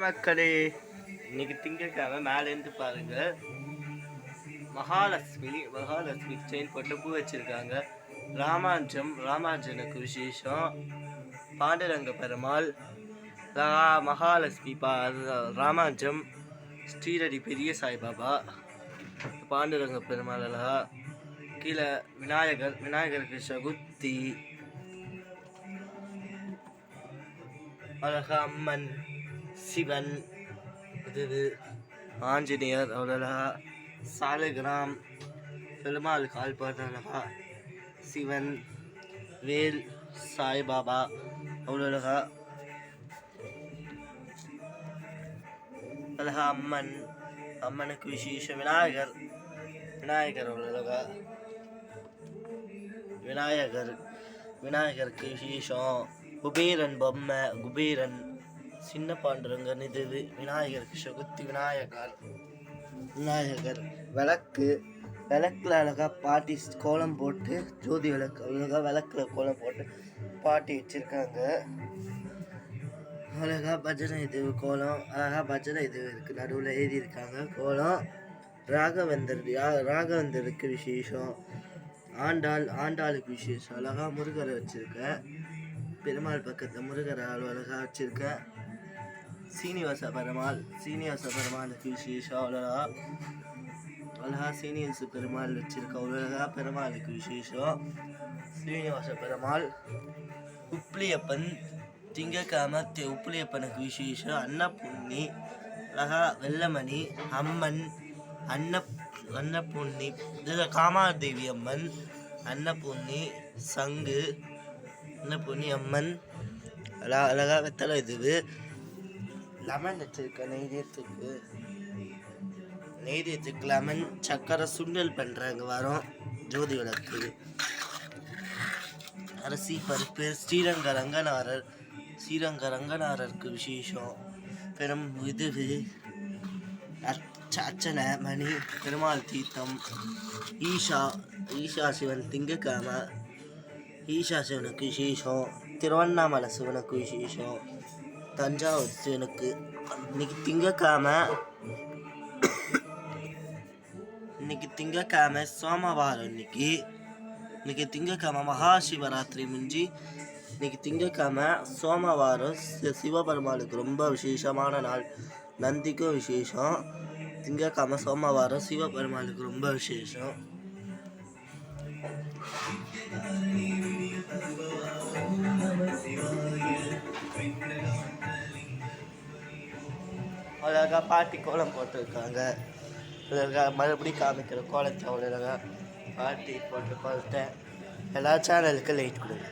மக்களே, இன்னைக்கு திங்கட்கிழமை மேலேருந்து பாருங்க. மகாலட்சுமி செயின் போட்டு பூ வச்சிருக்காங்க. ராமாஞ்சனுக்கு விசேஷம். பாண்டுரங்க பெருமாள், மகாலட்சுமி, ராமாஞ்சம், ஸ்ரீரடி பெரிய சாய்பாபா, பாண்டுரங்க பெருமாள் அழகா. கீழே விநாயகருக்கு சகுத்தி அழகா, அம்மன், சிவன், இது ஆஞ்சநேயர் அவ்வளோலா, சாலகிராம் பெருமாள் கால்பாடு அழகா, சிவன், வேல், சாய்பாபா அவ்வளோலகா அழகா, அம்மனுக்கு விசேஷம். விநாயகர் அவ்வளோலகா, விநாயகருக்கு விசேஷம். குபேரன் பொம்மை, சின்ன பாண்டுரங்கன், இது விநாயகருக்கு சகுத்தி. விநாயகர் விளக்குல அழகா பாட்டி கோலம் போட்டு, ஜோதி விளக்கு அழகா விளக்குல கோலம் போட்டு பாட்டி வச்சிருக்காங்க. அழகா பஜனை இது கோலம், அழகா பஜனை இது இருக்கு, நடுவில் எழுதி இருக்காங்க கோலம். ராகவேந்தருக்கு விசேஷம். ஆண்டாளுக்கு விசேஷம். அழகா முருகரை வச்சிருக்க, பெருமாள் பக்கத்தில் முருகர் அழகா வச்சிருக்க. சீனிவாச பெருமாளுக்கு விசேஷம். அழகா சீனிவாச பெருமாள் வச்சிருக்க, அழகா பெருமாளுக்கு விசேஷம். சீனிவாச பெருமாள். உப்ளியப்பன், திங்கக்கிழமை உப்ளியப்பனுக்கு விசேஷம். அன்னபூர்ணி அழகா, வெள்ளமணி அம்மன், அன்னபூர்ணி, இதில் காமாதேவி அம்மன், அன்னபூர்ணி, சங்கு, அன்னபூர்ணி அம்மன் அழகா வெத்தலை. இது லெமன் வச்சிருக்க, நெய்தேத்துக்கு லெமன், சக்கரை, சுண்டல் பண்ணுறாங்க. வரோம் ஜோதி விளக்கு, அரிசி பருப்பு. ஸ்ரீரங்க ரங்கநாதருக்கு விசேஷம். இது அர்ச்சனை மணி, பெருமாள் தீர்த்தம். ஈஷா சிவன் திங்கக்கிழமை, ஈஷா சிவனுக்கு விசேஷம். திருவண்ணாமலை சிவனுக்கு விசேஷம். தஞ்சாவூர் சிவனுக்கு. இன்னைக்கு திங்கக்கிழமை சோமவாரம். இன்னைக்கு திங்கக்கிழமை மகாசிவராத்திரி முடிஞ்சு இன்னைக்கு திங்கக்கிழமை சோமவாரம். சிவபெருமாளுக்கு ரொம்ப விசேஷமான நாள். நந்திக்கும் விசேஷம். திங்கக்கிழமை சோமவாரம் சிவபெருமாளுக்கு ரொம்ப விசேஷம். அழகா பாட்டி கோலம் போட்டிருக்காங்க. மறுபடியும் காமிக்கிற கோலத்தை அவ்வளோக்கா பாட்டி போட்டு பார்த்தேன். எல்லா சேனலுக்கும் லைட் கொடுங்க.